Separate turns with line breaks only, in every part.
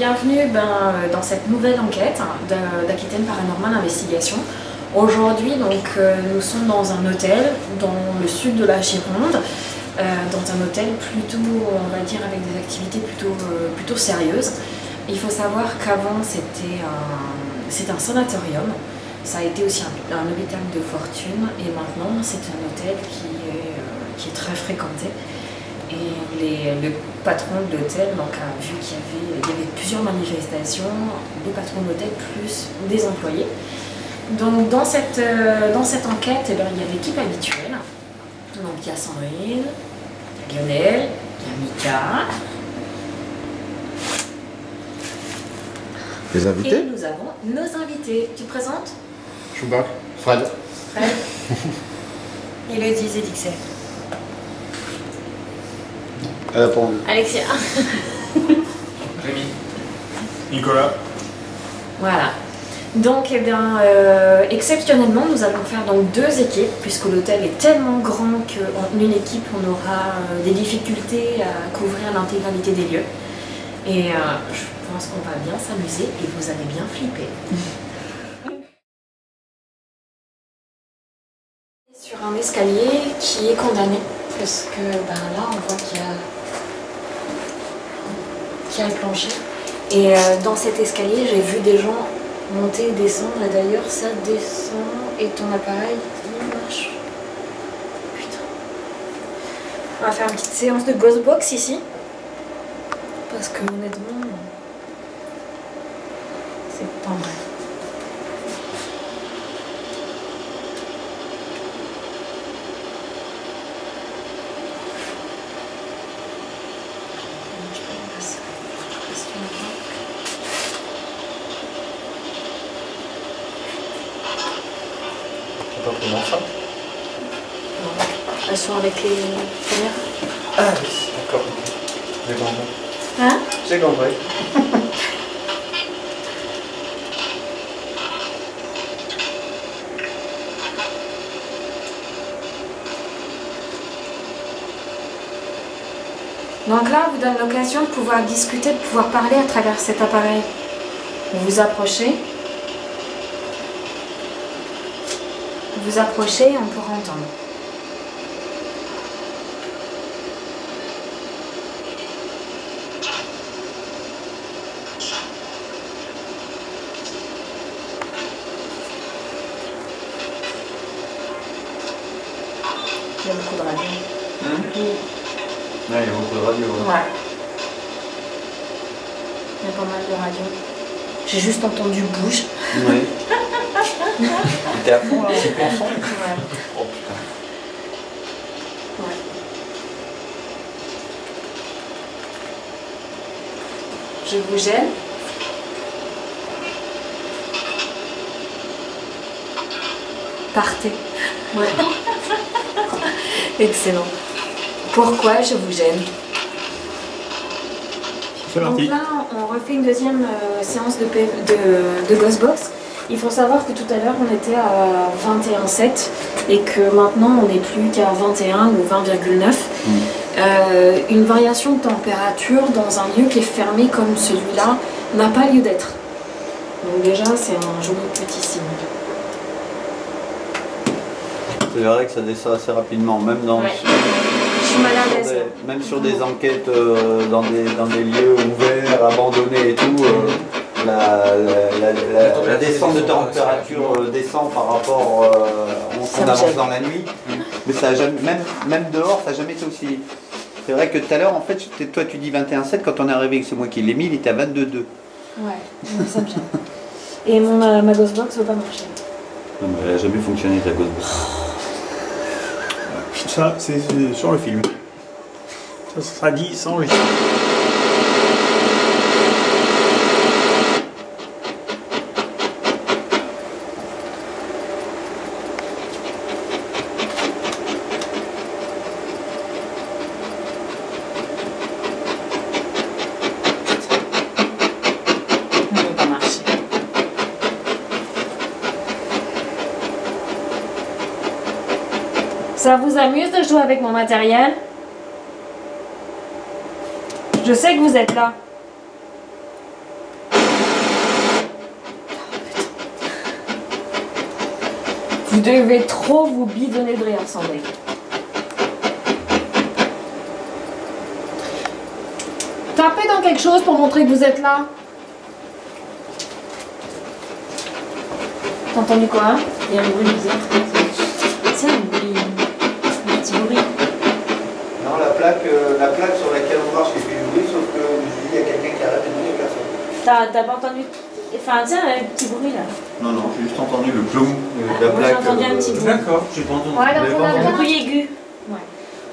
bienvenue dans cette nouvelle enquête d'Aquitaine Paranormal Investigation. Aujourd'hui, nous sommes dans un hôtel dans le sud de la Gironde, dans un hôtel plutôt, on va dire, avec des activités plutôt sérieuses. Il faut savoir qu'avant c'était un sanatorium, ça a été aussi un hôpital de fortune et maintenant c'est un hôtel qui est très fréquenté. Et le patron de l'hôtel a vu qu'il y avait plusieurs manifestations, le patron de l'hôtel plus des employés. Donc dans cette enquête, il y a l'équipe habituelle. Donc il y a Sandrine, il y a Lionel, il y a Mika.
Les invités?
Et nous avons nos invités. Tu te présentes?
Chouba. Fred.
Fred. Elodie Zedixel. Alexia.
Rémi. Nicolas.
Voilà. Donc, exceptionnellement, nous allons faire donc 2 équipes, puisque l'hôtel est tellement grand qu'en une équipe, on aura des difficultés à couvrir l'intégralité des lieux. Et je pense qu'on va bien s'amuser et vous allez bien flipper. Sur un escalier qui est condamné, parce que là, on voit qu'il y a le plancher. Et dans cet escalier, j'ai vu des gens monter et descendre, et d'ailleurs ça descend et ton appareil il marche. Putain. On va faire une petite séance de Ghostbox ici. Parce que honnêtement, c'est pas mal.
Pas comment ça?
Elles sont avec les caméras.
Ah oui, d'accord. J'ai compris.
Hein?
J'ai compris.
Donc là, on vous donne l'occasion de pouvoir discuter, de pouvoir parler à travers cet appareil. Vous vous approchez. Vous approchez et on pourra entendre. Il y a beaucoup de radio.
Ouais, il y a beaucoup de radio.
Ouais. Il y a pas mal de radio. J'ai juste entendu bouge.
Oui. T'es à fond là? C'est pour son?
Ouais.
Oh putain.
Ouais. Je vous gêne. Partez. Ouais. Excellent. Pourquoi je vous gêne? Donc là, on refait une deuxième séance de Ghostbox. Il faut savoir que tout à l'heure, on était à 21,7 et que maintenant, on n'est plus qu'à 21 ou 20,9. Une variation de température dans un lieu qui est fermé comme celui-là n'a pas lieu d'être. Donc déjà, c'est un joli petit signe.
C'est vrai que ça descend assez rapidement, même dans...
Ouais. Je suis mal à l'aise.
Même sur des enquêtes dans des lieux ouverts, abandonnés et tout, la descente de température descend par rapport on avance dans la nuit. Mais ça a jamais, même dehors, ça n'a jamais été aussi... C'est vrai que tout à l'heure, en fait, toi tu dis 21,7, quand on est arrivé, que c'est moi qui l'ai mis, il était à 22,2.
Ouais, ça me gêne. Et ma Ghostbox ne va pas marcher.
Non, mais elle n'a jamais fonctionné ta Ghostbox.
Ça, c'est sur le film. Ça sera dit sans enregistrer.
Ça ne va pas marcher. Ça vous amuse de jouer avec mon matériel? Je sais que vous êtes là. Vous devez trop vous bidonner de rire, Sandrine. Tapez dans quelque chose pour montrer que vous êtes là. T'as entendu quoi?
Il y a un bruit bizarre. C'est un bruit. Un petit bruit.
Non, la plaque sur laquelle on marche, il fait du bruit, sauf que je dis, il y a quelqu'un qui arrête et non, il y a personne.
T'as pas entendu? Enfin, tiens, un petit bruit là.
Non, non, j'ai juste entendu le plomb de la
Moi,
plaque.
j'ai entendu un petit bruit.
D'accord, j'ai pas entendu.
Ouais, donc on a
Un
bien,
bruit aigu.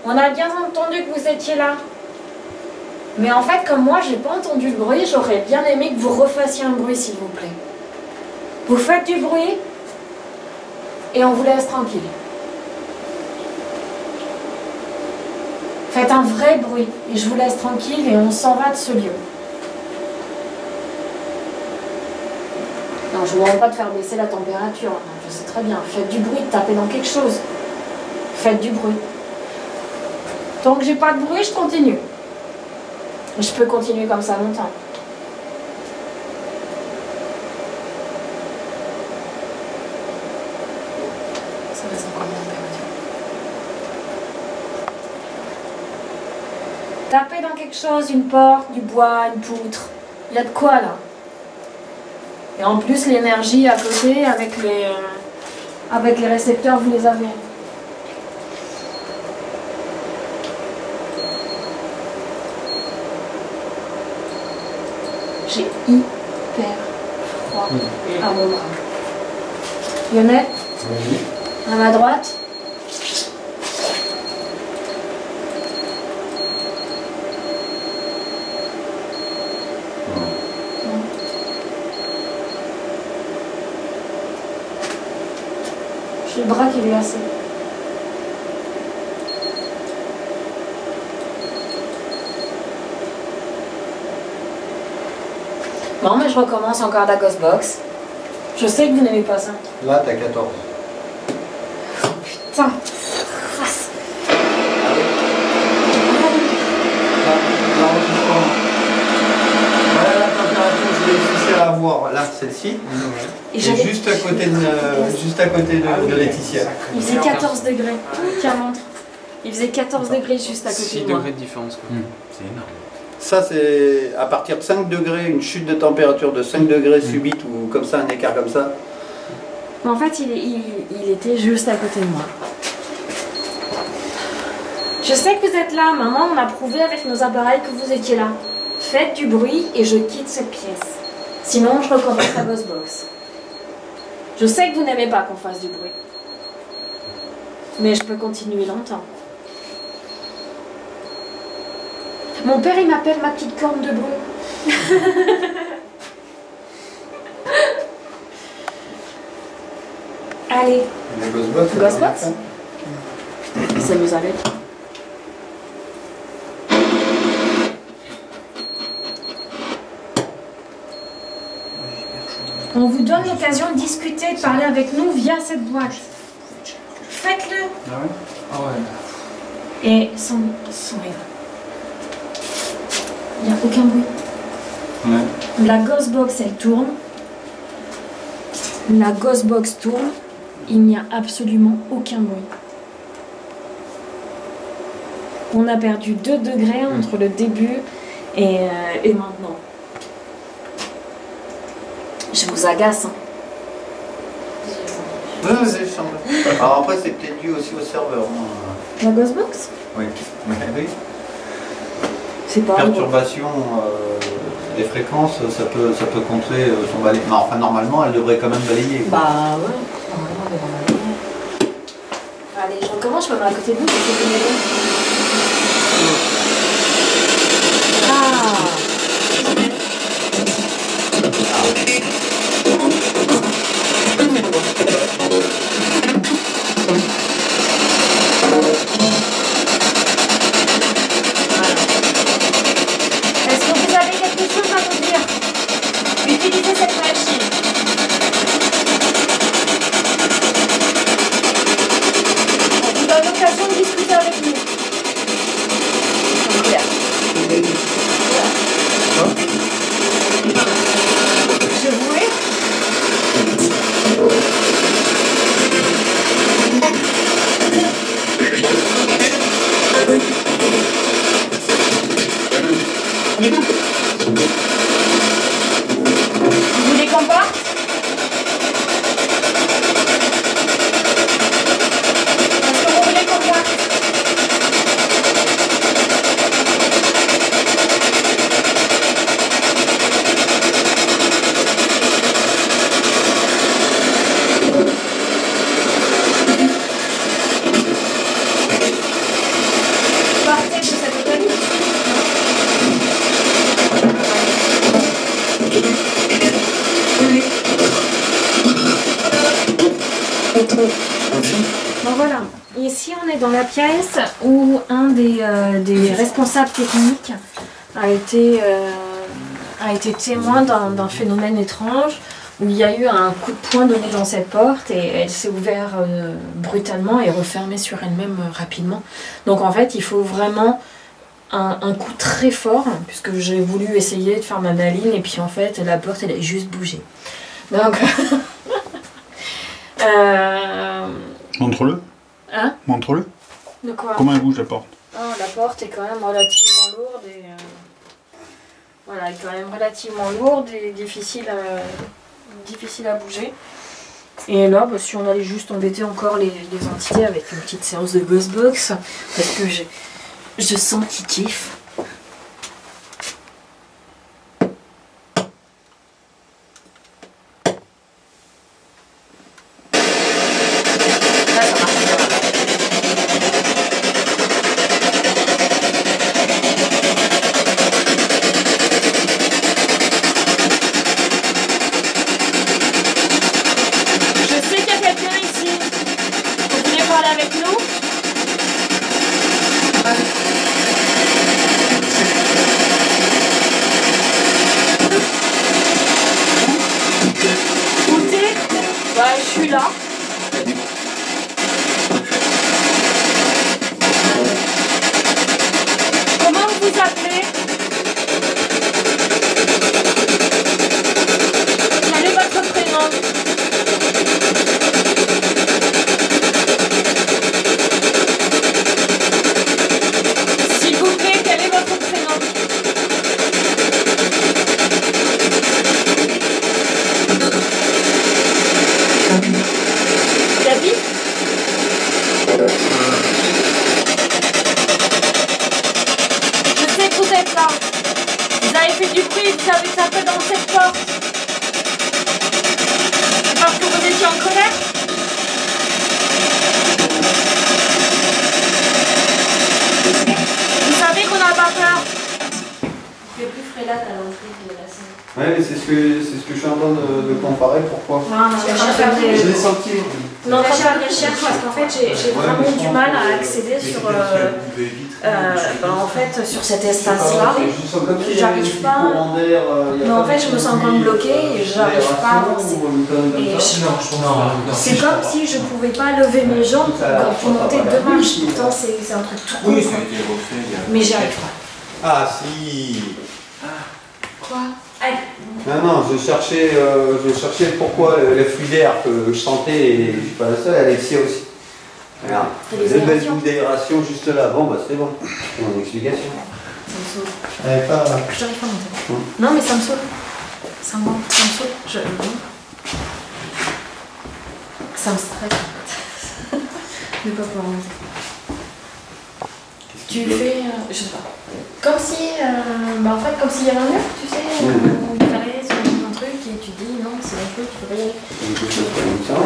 on a bien entendu que vous étiez là. Mais en fait, comme moi, j'ai pas entendu le bruit, j'aurais bien aimé que vous refassiez un bruit, s'il vous plaît. Vous faites du bruit et on vous laisse tranquille. Faites un vrai bruit et je vous laisse tranquille et on s'en va de ce lieu. Non, je ne vous demande pas de faire baisser la température. Je sais très bien. Faites du bruit, tapez dans quelque chose. Faites du bruit. Tant que j'ai pas de bruit, je continue. Je peux continuer comme ça longtemps. Ça reste encore bien température. Tapez dans quelque chose, une porte, du bois, une poutre. Il y a de quoi là. Et en plus, l'énergie à côté, avec les récepteurs, vous les avez. J'ai hyper froid à mon bras. Lionel, à ma droite. J'ai le bras qui est glacé. Bon, mais je recommence encore la Ghostbox. Je sais que vous n'aimez pas ça.
Là, t'as 14.
Putain.
Voilà la température que j'ai réussi à avoir. Là, celle-ci.
Et
Et
j'avais-
juste à côté de Laetitia.
Il faisait 14 degrés. Tiens, montre. Il faisait 14 degrés juste à côté
6
de moi.
degrés de différence. Quoi. C'est énorme.
Ça, c'est à partir de 5 degrés, une chute de température de 5 degrés subite ou comme ça, un écart comme ça.
Mais en fait, il était juste à côté de moi. Je sais que vous êtes là. Maman, on a prouvé avec nos appareils que vous étiez là. Faites du bruit et je quitte cette pièce. Sinon, je recommence la Ghostbox. Je sais que vous n'aimez pas qu'on fasse du bruit. Mais je peux continuer longtemps. Mon père, il m'appelle ma petite corne de bruit. Allez,
La Ghostbox.
Ghostbox s'amuse avec. On vous donne l'occasion de discuter, de parler avec nous via cette boîte. Faites-le.
Ah ouais? Ah ouais.
Et sans rire. Il n'y a aucun bruit.
Ouais.
La Ghostbox, elle tourne. La Ghostbox tourne. Il n'y a absolument aucun bruit. On a perdu 2 degrés entre le début et maintenant. Je vous agace. Hein.
Oui, oui, il semble. Alors après, c'est peut-être dû aussi au serveur. Hein.
La Ghostbox?
Oui. Oui.
C'est pas.
Perturbation des fréquences, ça peut contrer son balayage. Enfin, normalement, elle devrait quand même balayer. Quoi.
Bah ouais. Normalement, elle est dans la lumière. Allez, je recommence, je me mets à côté de vous pour que vous m'aidez. Ah. Est-ce que vous avez quelque chose à nous dire? Utilisez cette machine. On vous donne l'occasion de discuter avec nous. Voilà. Je vous ai. ici on est dans la pièce où un des responsables techniques a été témoin d'un phénomène étrange où il y a eu un coup de poing donné dans cette porte et elle s'est ouverte brutalement et refermée sur elle-même rapidement. Donc en fait il faut vraiment un coup très fort, puisque j'ai voulu essayer de faire ma maline et puis en fait la porte elle a juste bougé. Donc
Montre-le.
Hein?
Montre-le.
De quoi?
Comment elle bouge la porte?
Oh, la porte est quand même relativement lourde et voilà, elle est quand même relativement lourde et difficile à bouger. Et là, bah, si on allait juste embêter encore les entités avec une petite séance de buzzbox, parce que je sens qu'ils kiffent. Là. Comment vous vous appelez? Quel est votre prénom? S'il vous plaît, quel est votre prénom? David? Je sais que vous êtes là. Vous avez fait du bruit, vous avez tapé dans cette porte. C'est parce que vous étiez en colère? Vous savez qu'on n'a pas peur. Il n'y a plus Frélat à l'entrée de la scène.
Ouais, mais c'est ce que je suis en train de comparer. Pourquoi? Je l'ai senti.
On est en train de faire des recherches parce qu'en fait j'ai vraiment du mal à accéder sur, en fait, sur cet espace-là. J'arrive pas. Mais en fait je me sens comme bloquée et j'arrive pas à avancer. C'est comme si je pouvais pas lever mes jambes pour monter 2 marches. Pourtant c'est un truc trop. Mais j'y arrive pas.
Ah si.
Quoi? Allez.
Non, je cherchais pourquoi la flux d'air que je sentais, et je suis pas la seule, Alexia aussi. Regarde, une belle boule d'aération juste là. Bon, bah c'est bon, c'est mon explication.
Ça me saoule.
J'arrive pas à
monter. Non, mais ça me saoule. Ça me saoule. Ça me stresse. De pas pouvoir monter. Tu fais, je sais pas. Comme si, en fait, comme s'il y avait un mur, tu sais, il fallait sur un truc et tu dis non, c'est un truc, tu peux pas y aller.
quelque chose comme ça.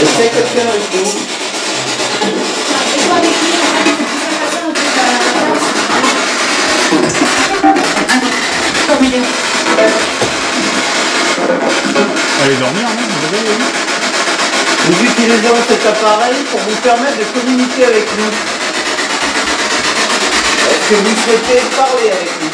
Essaye quelqu'un avec nous.
Allez dormir, non? Vous avez vu?
Nous utilisons cet appareil pour vous permettre de communiquer avec nous. Est-ce que vous souhaitez parler avec nous?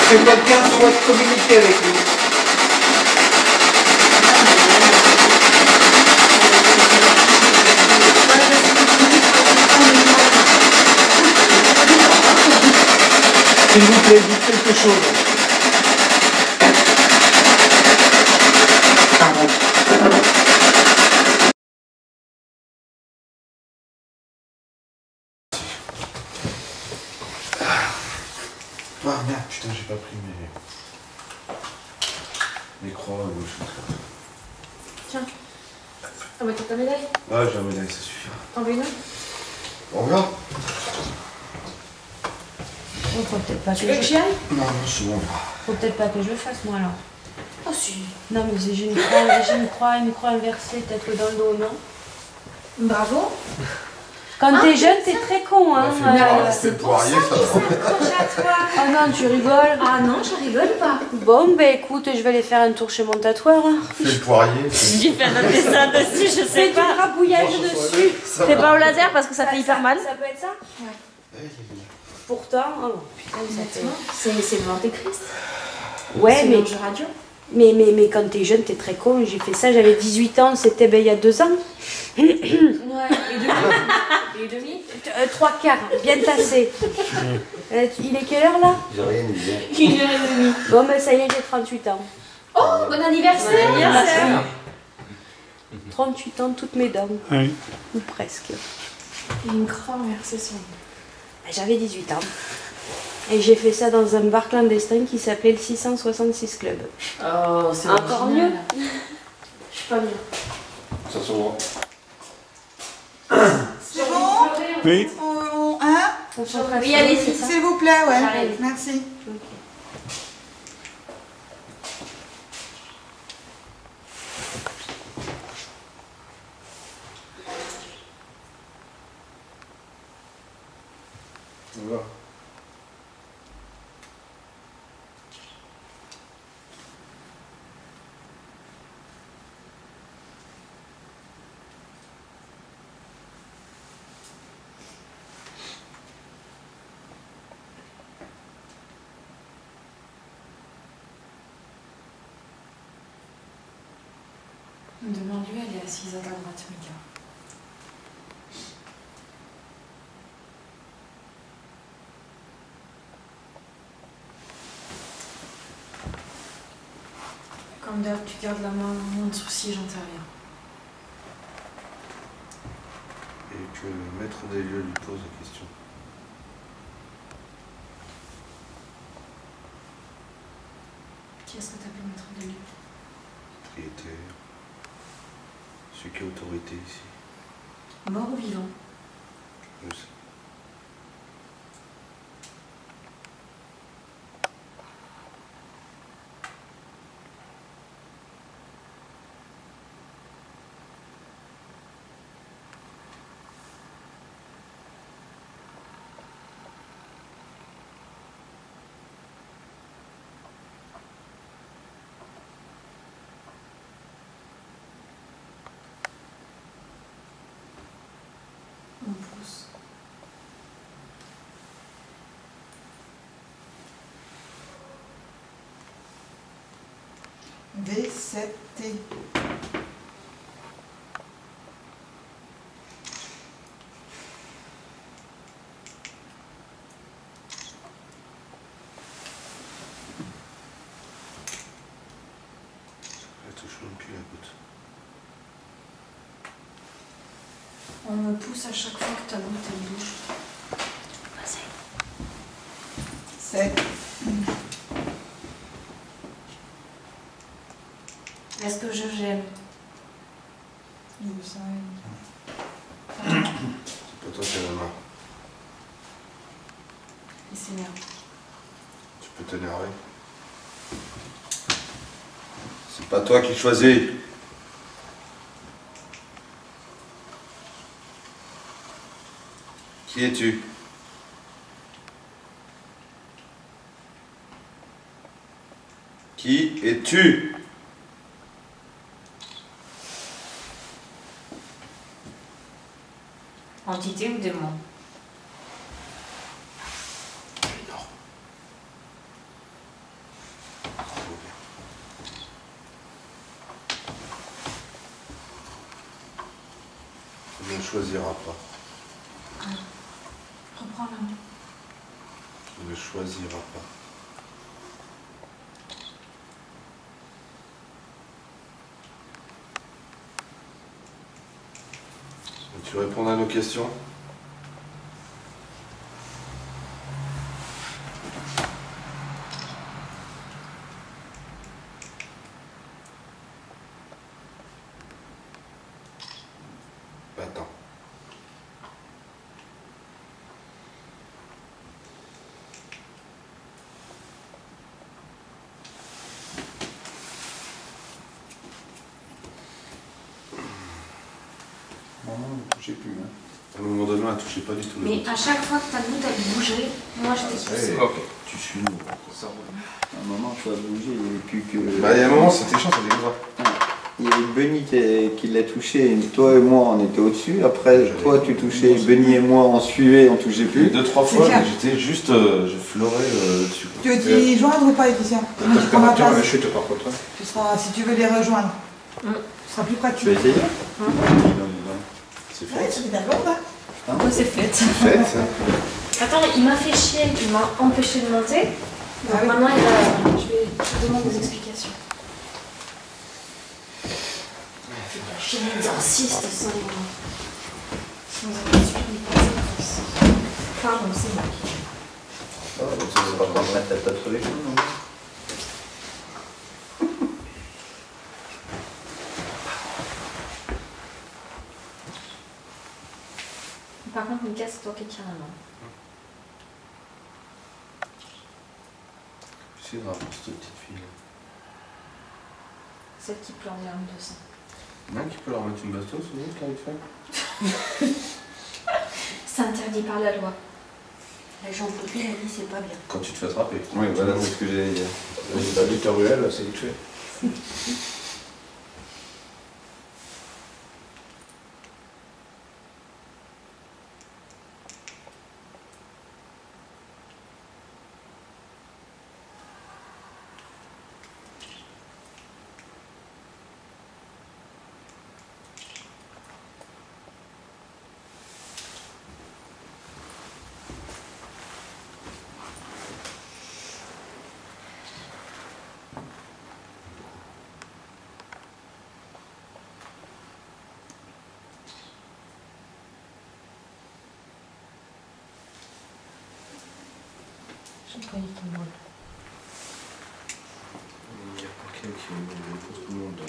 que quelqu'un souhaite communiquer avec nous.
S'il vous plaît, dites quelque chose.
Ah merde, putain, j'ai pas pris mes croix à gauche.
Tiens. Ah bah t'as ta médaille?
Ouais, j'ai la médaille, ça suffira.
T'en veux une?
On verra.
Oh, faut peut-être pas
Tu
que
veux que j'y aille?
Non, non, c'est bon.
Faut peut-être pas que je le fasse moi alors.
Oh si.
Non mais j'ai une croix inversée, peut-être dans le dos, non?
Bravo.
Quand t'es jeune, t'es très con, hein.
C'est le poirier, ça.
Accroche à toi.
Oh non, tu rigoles.
Ah non, je rigole pas.
Bon, ben écoute, je vais aller faire un tour chez mon tatoueur.
Fais le poirier.
J'ai fait un dessin dessus, je sais
Fais du
pas.
grabouillage dessus.
Fais pas au laser parce que ça fait hyper mal.
Ça peut être ça? Pourtant, oh putain, ça fait...
C'est le Antéchrist.
Ouais,
C'est
mais,
l'ange radio.
mais quand t'es jeune, t'es très con. J'ai fait ça, j'avais 18 ans, c'était ben, il y a 2 ans.
Ouais. Et demi.
3 quarts, bien tassé. Il est quelle heure là?
J'ai rien dit.
1h30.
Bon, ben ça y est, j'ai 38 ans.
Oh, bon anniversaire.
38 ans, toutes mes dents.
Oui.
Ou presque.
Et une croix inversée sur le
J'avais 18 ans. Et j'ai fait ça dans un bar clandestin qui s'appelait le 666 Club.
Oh, c'est
Encore
original.
mieux.
Je suis pas bien.
Ça s'ouvre.
C'est bon?
Oui.
Hein?
Oui, allez-y.
S'il vous plaît, ouais.
J'arrive.
Merci.
On va.
Demande-lui, elle est assise à ta droite, Mika. Comme d'hab, tu gardes la main en dessous si j'interviens.
Et que le maître des lieux lui pose la question.
Qui est-ce que t'appelles maître de lieu?
Propriétaire. Celui qui a autorité ici.
Mort ou vivant?
Je sais.
Mon pouce.
V7T.
Elle touche même plus la goutte.
On me pousse à chaque fois que ta goutte elle bouge.
7.
Est-ce que je gêne?
Il me semble.
C'est pas toi qui as la main.
Il s'énerve.
Tu peux t'énerver. C'est pas toi qui choisis. Qui es-tu? Qui es-tu?
Entité ou démon?
ne choisiras pas.
Reprends la main.
Tu ne choisiras pas. Tu réponds à nos questions? Attends.
Maman, ne touchez plus. Hein.
À un moment donné, elle ne touchait pas du tout.
Mais à chaque fois que ta goutte elle bougeait, moi je t'ai poussé.
Ok, tu suis nous.
À un moment, ça a bougé, il n'y avait plus que.
Bah, il y a un moment, c'était chiant, ça faisait comme ça.
Il y avait Benny qui l'a touché, toi et moi on était au-dessus. Après, toi tu touchais, Benny et moi on suivait, on touchait plus.
2-3 fois, mais j'étais juste. Je fleurais dessus.
Tu veux t'y joindre ou pas, Laetitia? Tu prends ma place.
chute par contre.
Tu seras, si tu veux les rejoindre, tu seras plus
Tu
pratique.
veux essayer?
C'est
Ouais,
fait.
ça fait d'accord, hein?
Ouais, c'est fait.
C'est fait, ça.
Attends, il m'a fait chier, il m'a empêché de monter. Donc
Ah oui.
maintenant, je demande des explications. Je suis une exorciste sans avoir suivi pas ça. Pardon, c'est moi.
Tu ne vas pas prendre la tête à tous les coups, non?
Par contre, Mika, c'est toi qui tiens la main.
C'est grave pour cette petite fille.
Celle qui pleure des larmes de sang.
Non, qui peut leur mettre une bastos ou autre, là, vite fait.
C'est interdit par la loi.
La jambe elle a dit c'est pas bien.
Quand tu te fais attraper.
Oui, voilà, c'est ce que j'allais dire.
La lutte en ruelle, c'est vite fait.
J'ai pas eu ton bol.
Il y a pas quelqu'un qui est pour tout le monde.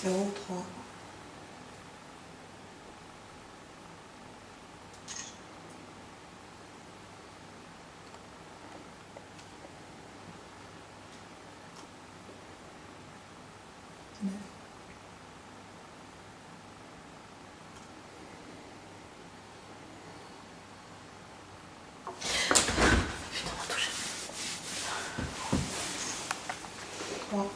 Zéro, 3.
Putain, on m'a touché.
3.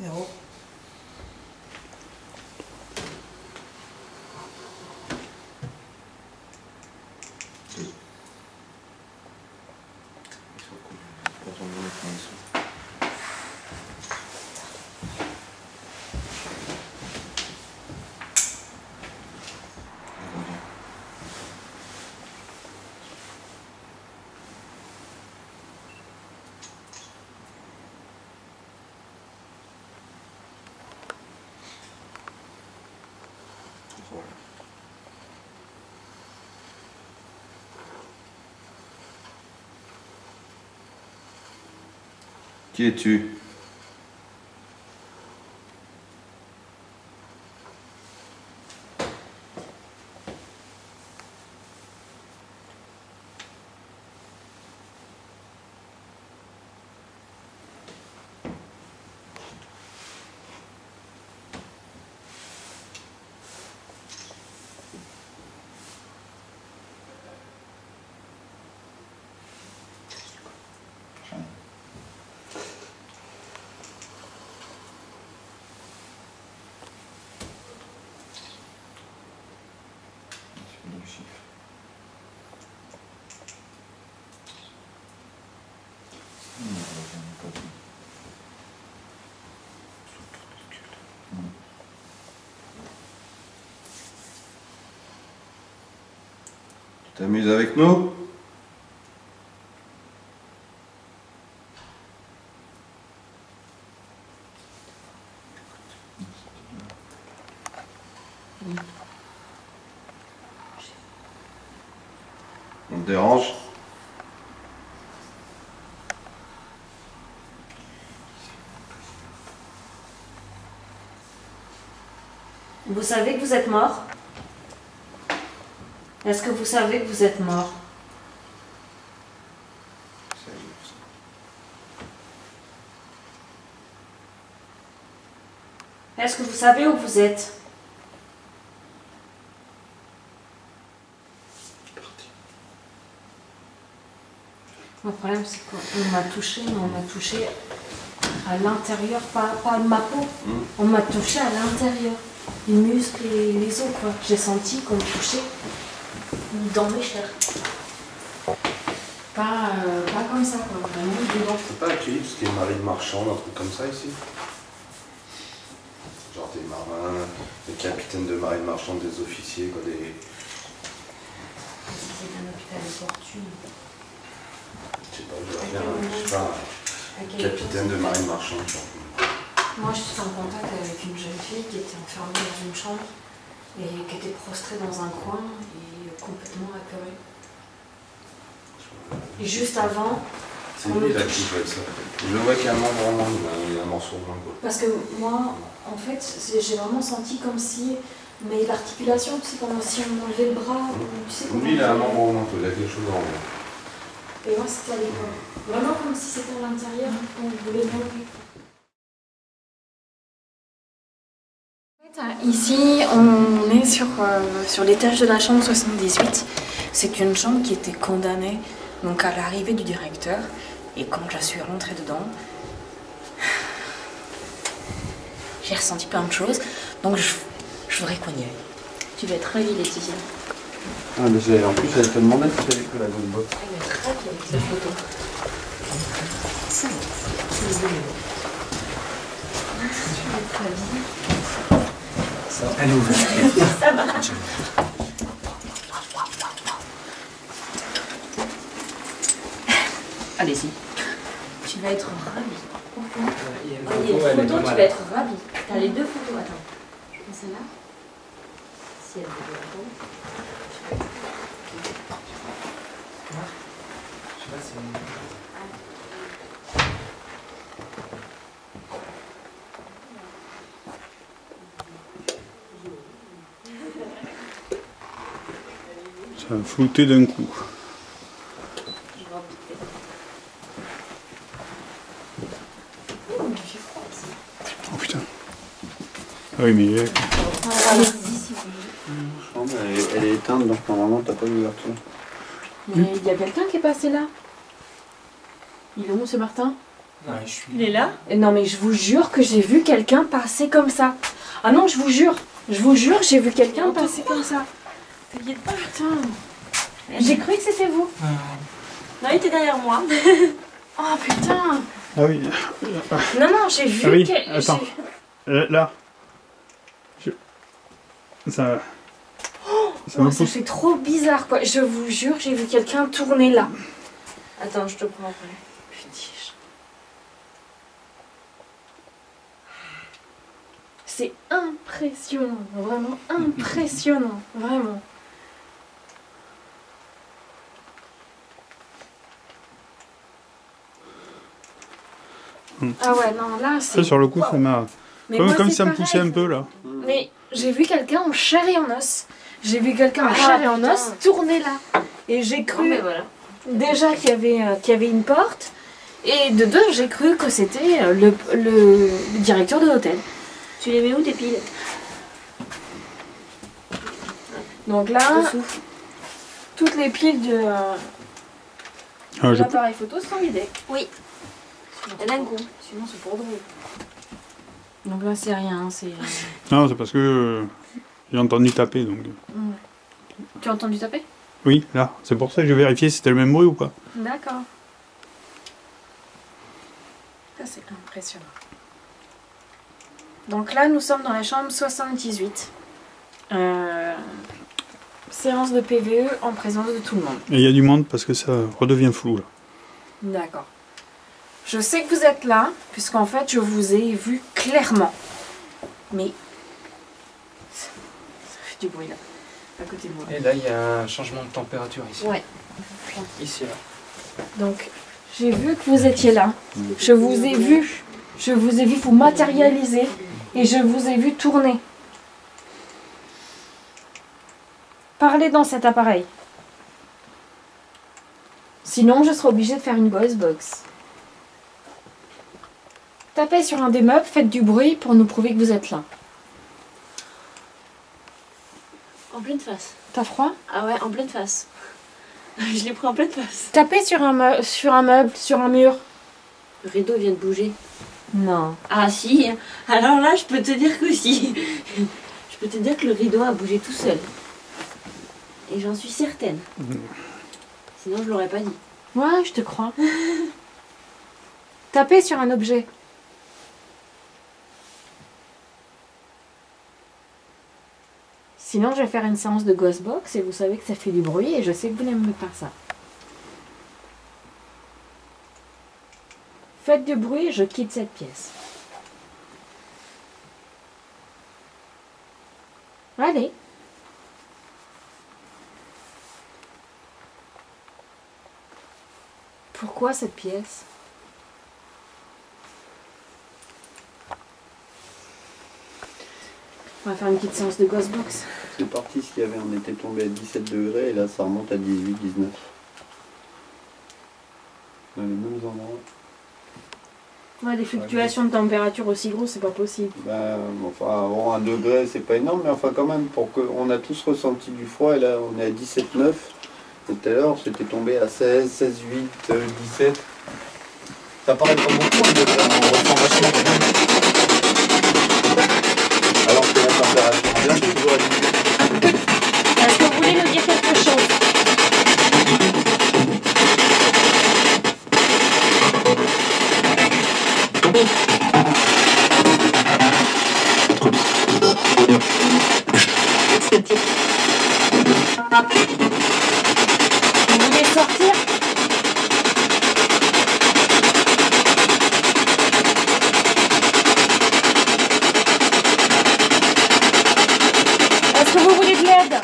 Zéro.
Ils sont cool. Quand on veut mettre un dessous. Il revient. Voilà. Qui es-tu? chiffre. Tu t'amuses avec nous? On te dérange?
Vous savez que vous êtes mort? Est-ce que vous savez que vous êtes mort? Est-ce que vous savez où vous êtes? Le problème, c'est qu'on m'a touché, mais on m'a touché à l'intérieur, pas de ma peau. On m'a touché à l'intérieur. Les muscles et les os, quoi. J'ai senti qu'on me touchait dans mes chairs. Pas comme ça, quoi. Vraiment dedans.
C'est pas accueilli parce qu'il y a une marée de marchands, un truc comme ça ici? Genre des marins, des capitaines de marine marchande, des officiers, quoi, des...
C'est un hôpital de fortune.
Je sais pas, je sais pas, capitaine de marine marchande, genre.
Moi, je suis en contact avec une jeune fille qui était enfermée dans une chambre et qui était prostrée dans un coin et complètement apeurée. Et juste avant...
C'est lui là qui jouait ça. Je le vois qu'il y a un membre en main, il a un morceau en main, quoi.
Parce que moi, en fait, j'ai vraiment senti comme si... Mais l'articulation, tu sais, comme si on m'enlevait le bras. Tu sais,
Lui, il a un membre en main, il a quelque chose en main.
Et moi, c'était à l'école. Vraiment comme si c'était à l'intérieur, qu'on voulait m'enlever.
Ici, on est sur l'étage de la chambre 78. C'est une chambre qui était condamnée donc à l'arrivée du directeur. Et quand je suis rentrée dedans, j'ai ressenti plein de choses. Donc je voudrais qu'on y aille.
Tu vas être ravie, Laetitia.
Ah, mais en plus, j'allais te demander si tu avais que la bonne boîte.
Elle va être ravie avec cette photo. Ça, tu vas être ravie.
Elle est ouverte.
Ça va.
Allez-y.
Tu vas être ravie. Pourquoi?
Il y a une
Il y a
photo, elle
une
est
photo,
pas
tu
mal.
vas être ravie. T'as les deux photos, attends. Je prends celle-là. Si elle veut la prendre.
Je sais pas si ça a flouté d'un coup.
Je vais en piquer.
Oh putain. Ah oui, mais
Allez-y si vous voulez.
Elle est éteinte, donc normalement, t'as pas d'ouverture.
Mais il y a quelqu'un qui est passé là. Il est où, ce Martin?
Il est là?
Non, mais je vous jure que j'ai vu quelqu'un passer comme ça. Ah non, je vous jure, j'ai vu quelqu'un passer comme ça.
T'inquiète pas.
Putain, j'ai cru que c'était vous.
Non, il était derrière moi.
Oh putain.
Ah oui.
Non, non, j'ai vu
Ah oui,
que...
attends. Là. Ça
Oh,
me
ça
pousse.
fait trop bizarre, quoi. Je vous jure, j'ai vu quelqu'un tourner là.
Attends, je te prends après.
Putain. C'est impressionnant, vraiment impressionnant, vraiment. Ah ouais, non, là, c'est...
Ça, sur le coup, ça m'a...
Mais
Comme,
moi,
comme
c'est
si ça me
pareil.
poussait un peu, là.
Mais j'ai vu quelqu'un en chair et en os. J'ai vu quelqu'un en chair et en
putain.
os tourner là. Et j'ai
Non,
cru
mais voilà.
déjà qu'il y avait une porte. Et de deux, j'ai cru que c'était le directeur de l'hôtel.
Tu les mets où tes piles?
Donc là,
Dessous.
toutes les piles de
Ah, je-
l'appareil photo sont vidées.
Oui. Et d'un coup.
Sinon, c'est pour drôle. Donc là, c'est rien. C'est...
Non, c'est parce que j'ai entendu taper, donc...
Tu as entendu taper?
Oui, là. C'est pour ça que je vérifiais si c'était le même bruit ou pas.
D'accord. Ça, c'est impressionnant. Donc là, nous sommes dans la chambre 78. Séance de PVE en présence de tout le monde.
Et il y a du monde parce que ça redevient flou là.
D'accord. Je sais que vous êtes là, puisqu'en fait, je vous ai vu clairement. Mais... ça fait du bruit là, à côté de moi.
Et là, il y a un changement de température ici.
Ouais.
Ici, là.
Donc, j'ai vu que vous étiez là. Je vous ai vu. Je vous ai vu vous matérialiser. Et je vous ai vu tourner. Parlez dans cet appareil. Sinon, je serai obligée de faire une ghost box. Tapez sur un des meubles, faites du bruit pour nous prouver que vous êtes là.
En pleine face.
T'as froid?
Ah ouais, en pleine face. Je l'ai pris en pleine face.
Tapez sur un meuble, sur un mur.
Le rideau vient de bouger.
Non.
Ah si. Alors là, je peux te dire que si. Je peux te dire que le rideau a bougé tout seul. Et j'en suis certaine. Sinon, je l'aurais pas dit.
Ouais, je te crois. Tapez sur un objet. Sinon, je vais faire une séance de ghost box et vous savez que ça fait du bruit et je sais que vous n'aimez pas ça. Faites du bruit et je quitte cette pièce. Allez. Pourquoi cette pièce? On va faire une petite séance de ghost box.
C'est parti, ce qu'il y avait, on était tombé à 17 degrés et là ça remonte à 18, 19. Dans les mêmes endroits.
Ouais, des fluctuations de température aussi grosses, c'est pas possible.
Ben, enfin, bon, 1 degré c'est pas énorme, mais enfin quand même, pour que on a tous ressenti du froid et là on est à 17, 9. Et tout à l'heure c'était tombé à 16, 16, 8, 17. Ça paraît pas beaucoup, 1 degré, on ressent vachement bien. Alors que la température ambiante est toujours à 18.
Est-ce que vous voulez nous dire quelque chose? Vous voulez sortir? Est-ce que vous voulez de l'aide?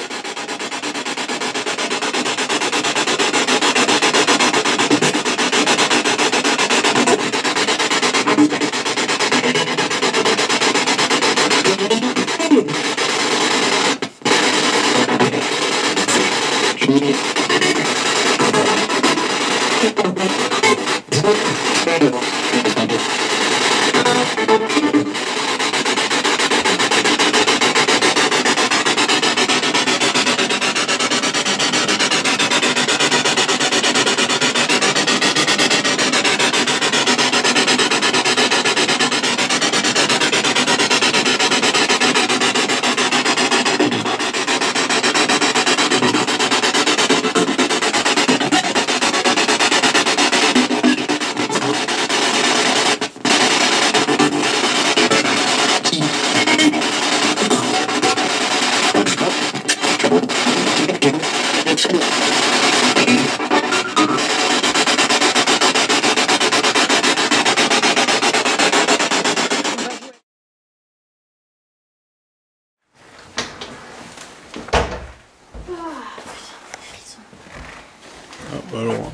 Ah, bah alors.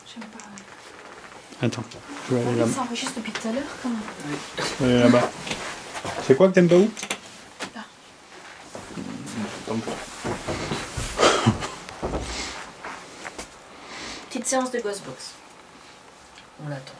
J'aime pas.
Attends, je vais aller là-bas.
Ça enregistre depuis tout à l'heure quand même.
Je vais aller là-bas. C'est quoi que t'aimes pas où?
Là.
Tant pis.
Petite séance de ghost box. On l'attend.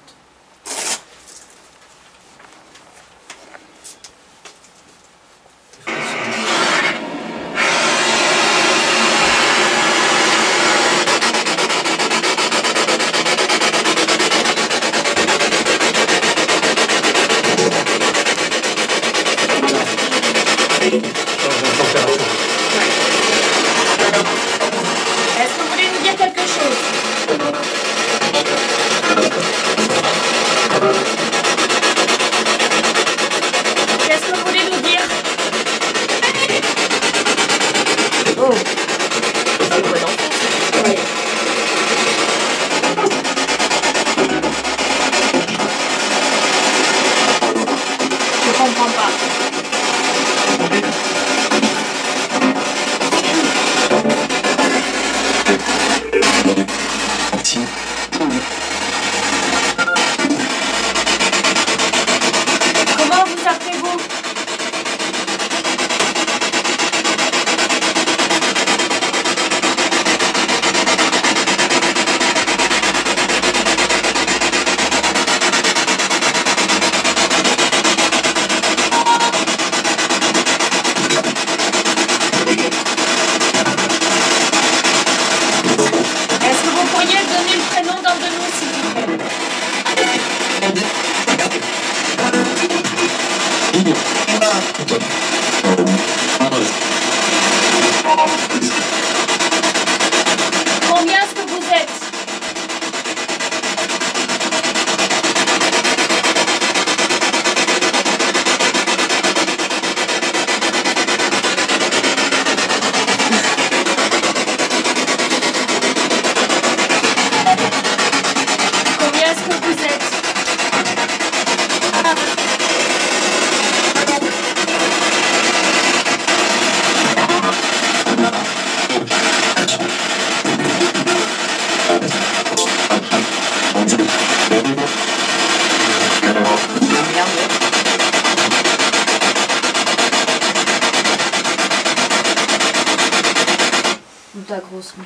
Ta grosse main.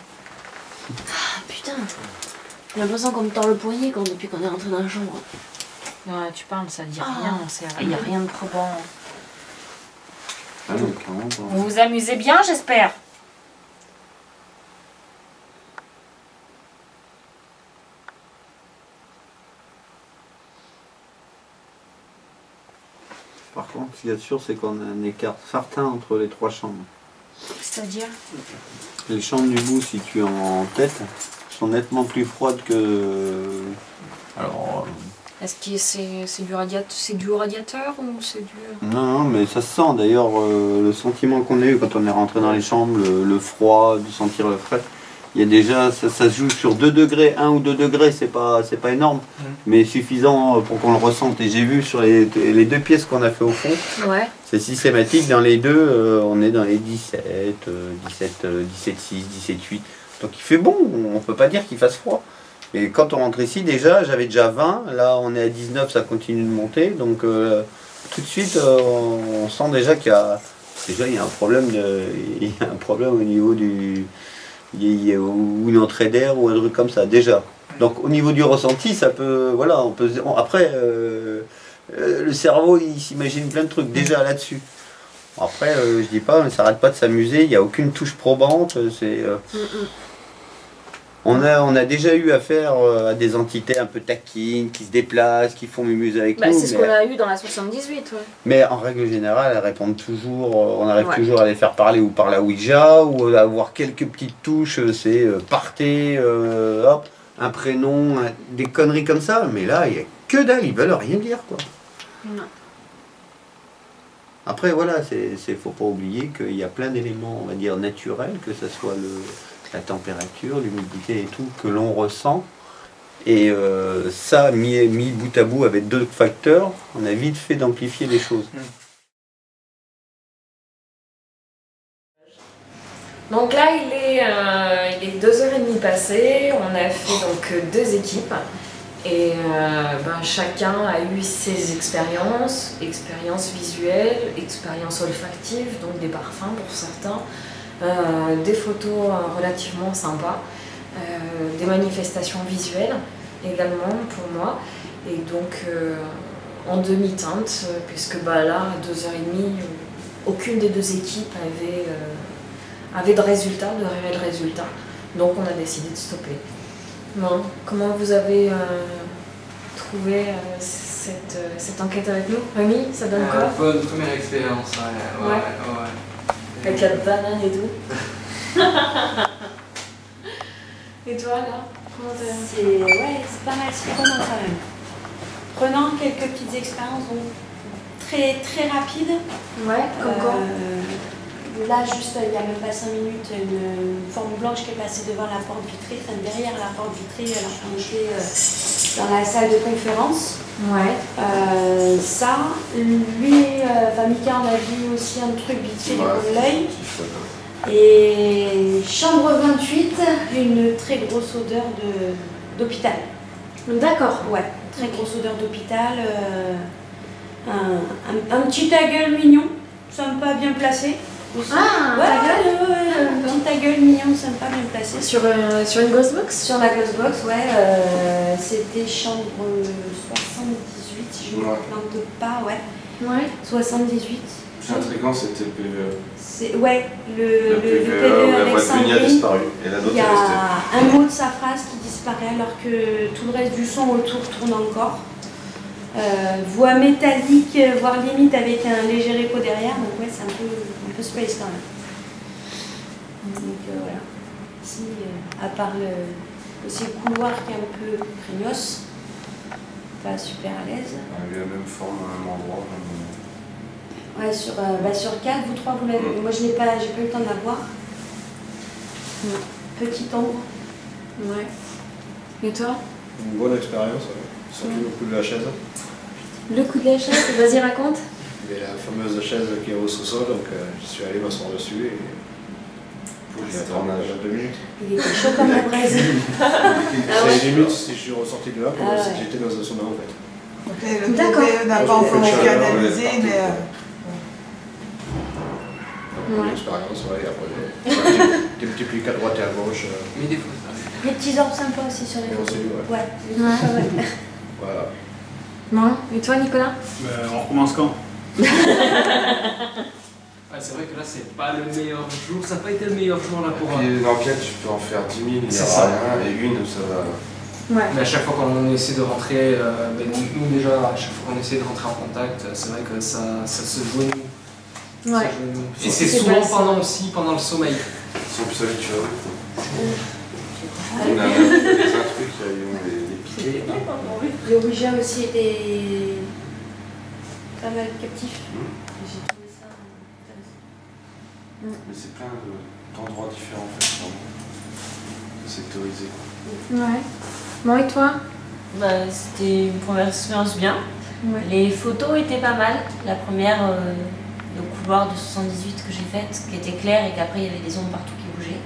Ah putain. J'ai l'impression qu'on me tord le poignet depuis qu'on est rentré dans la chambre.
Ouais, tu parles, ça dit rien, il n'y a rien de probant.
Ah, mais clairement, pas.
Vous vous amusez bien, j'espère.
Par contre, ce qu'il y a de sûr, c'est qu'on a un écart certain entre les trois chambres.
C'est-à-dire?
Les chambres du bout situées en tête sont nettement plus froides que... Alors...
Est-ce que c'est du radiateur ou c'est du...
Non, mais ça se sent d'ailleurs, le sentiment qu'on a eu quand on est rentré dans les chambres, le froid, de sentir le frais. Il y a déjà, ça se joue sur 2 degrés, 1 ou 2 degrés, c'est pas énorme, mais suffisant pour qu'on le ressente. Et j'ai vu sur les 2 pièces qu'on a fait au fond,
Ouais.
c'est systématique, dans les deux, on est dans les 17, 17,6, 17,8. Donc il fait bon, on peut pas dire qu'il fasse froid. Et quand on rentre ici, déjà, j'avais déjà 20, là on est à 19, ça continue de monter, donc tout de suite, on sent déjà qu'il y a un problème, il y a un problème au niveau du... ou une entrée d'air ou un truc comme ça, déjà. Donc au niveau du ressenti, ça peut... Voilà, après, le cerveau, il s'imagine plein de trucs, déjà là-dessus. Après, je dis pas, on ne s'arrête pas de s'amuser, il n'y a aucune touche probante, c'est... On a déjà eu affaire à des entités un peu taquines, qui se déplacent, qui font mumuse avec nous.
C'est ce qu'on a eu dans la 78, ouais.
Mais en règle générale, elles répondent toujours, on arrive toujours à les faire parler ou par la Ouija, ou à avoir quelques petites touches, c'est partez, hop, un prénom, des conneries comme ça. Mais là, il n'y a que dalle, ils veulent rien dire, quoi.
Non.
Après, voilà, faut pas oublier qu'il y a plein d'éléments, on va dire, naturels, que ce soit la température, l'humidité et tout, que l'on ressent. Et ça, mis bout à bout avec 2 facteurs, on a vite fait d'amplifier les choses.
Donc là, il est 2h30 passées, on a fait donc 2 équipes. Et chacun a eu ses expériences visuelles, expériences olfactives, donc des parfums pour certains, des photos relativement sympas, des manifestations visuelles également pour moi. Et donc en demi-teinte, puisque là, à 2h30, aucune des 2 équipes avait de résultats, de réels résultats. Donc on a décidé de stopper. Bon, comment vous avez trouvé cette enquête avec nous? Rémi, ça donne quoi?
Bonne première expérience, ouais.
Avec la banane et tout. Et toi là?
C'est pas mal, c'est prenant quand même. Prenant quelques petites expériences donc très rapides.
Ouais, comme quoi?
Là, juste il n'y a même pas 5 minutes, une forme blanche qui est passée devant la porte vitrée, enfin derrière la porte vitrée, alors qu'on était dans la salle de conférence.
Ouais.
Ça, lui, Mika en a vu aussi un truc vite fait de l'œil. Et chambre 28, une très grosse odeur d'hôpital.
D'accord.
Ouais, très grosse odeur d'hôpital. Un petit ta gueule mignon, sympa, bien placé. Aussi.
Ah,
un petit ta gueule mignon, sympa, bien placé.
Sur une Ghostbox?
Sur la Ghostbox, ouais. C'était chambre 78, si je ne me plante pas, ouais. 78.
C'est intriguant, c'était le PVE.
Ouais, le
PVE
avec
a
Sandrine.
disparu. Et la
Il y a un mot de sa phrase qui disparaît alors que tout le reste du son autour tourne encore. Voix métallique, voire limite avec un léger écho derrière, donc ouais, c'est un peu space quand même. Donc voilà. Ici, à part aussi le couloir qui est un peu craignos, pas super à l'aise.
Il y a la même forme, le même endroit.
Ouais, sur 4, vous 3, vous l'avez. Moi, j'ai pas eu le temps de la voir. Petite ombre.
Ouais. Et toi?
Une bonne expérience, surtout le coup de la chaise.
Le coup de la chaise, vas-y raconte.
Il y a la fameuse chaise qui est au sous-sol, donc je suis allé m'asseoir dessus et
le tournage.
2 minutes.
Il était chaud comme la braise.
C'est limite si je suis ressorti de là,
Ah ouais.
c'est que j'étais dans un sauna en fait.
Le TPE n'a pas encore été analysé, mais
Ouais.
L'expérience, ouais, après, tu multiplies qu'à droite et à gauche.
Mais des fois, ça
Les petits orbes sympas aussi sur les
Et on
photos.
s'est dit, ouais.
Ouais.
Ouais.
Voilà.
Bon, et toi Nicolas?
On recommence quand?
Ouais, c'est vrai que là, c'est pas le meilleur jour. Ça n'a pas été le meilleur jour là pour.
Et puis l'enquête, tu peux en faire 10 000, il n'y
C'est
aura
ça.
rien, et une, ça va.
Ouais.
Mais à chaque fois qu'on essaie de rentrer, nous déjà, à chaque fois qu'on essaie de rentrer en contact, c'est vrai que ça se joue nous.
Ouais.
Ça joue nous. Et c'est
C'est
souvent
pas
pendant le sommeil.
Ils sont plus habitués. On a des intrus qui ont les pieds.
Le Ouija aussi était pas mal captif. J'ai trouvé ça intéressant.
Mais c'est plein d'endroits différents en fait, vraiment. De sectoriser.
Ouais. Bon, et toi?
Bah, c'était une première expérience bien.
Ouais.
Les photos étaient pas mal. La première, le couloir de 78 que j'ai faite, qui était clair et qu'après il y avait des ombres partout qui bougeaient.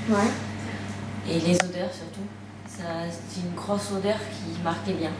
Ouais.
Et les odeurs surtout. C'était une grosse odeur qui marquait bien.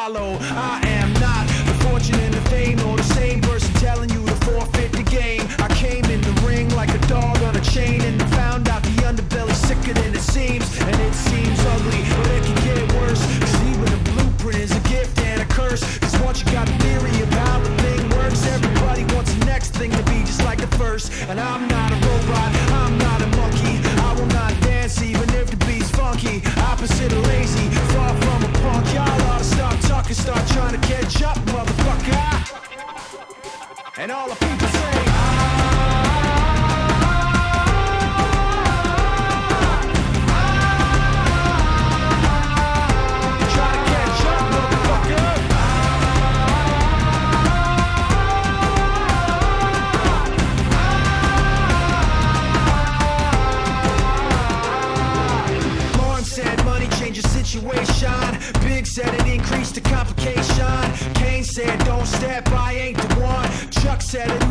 I am not the fortune and the fame, or the same person telling you to forfeit the game. I came in the ring like a dog on a chain, and found out the underbelly's sicker than it seems. And it seems ugly, but it can get worse, cause even a blueprint is a gift and a curse. Cause once you got a theory of how the thing works, everybody wants the next thing to be just like the first. And I'm not a robot, I'm not a monkey, I will not dance even if the beat's funky. Opposite of lazy, far from a punk. Y'all ought to stop talking, start trying to catch up, motherfucker. And all the people say, try to catch up, motherfucker. Lauren said money changes situation. Big said it increased the complication. Kane said don't step, I ain't the one. Chuck said it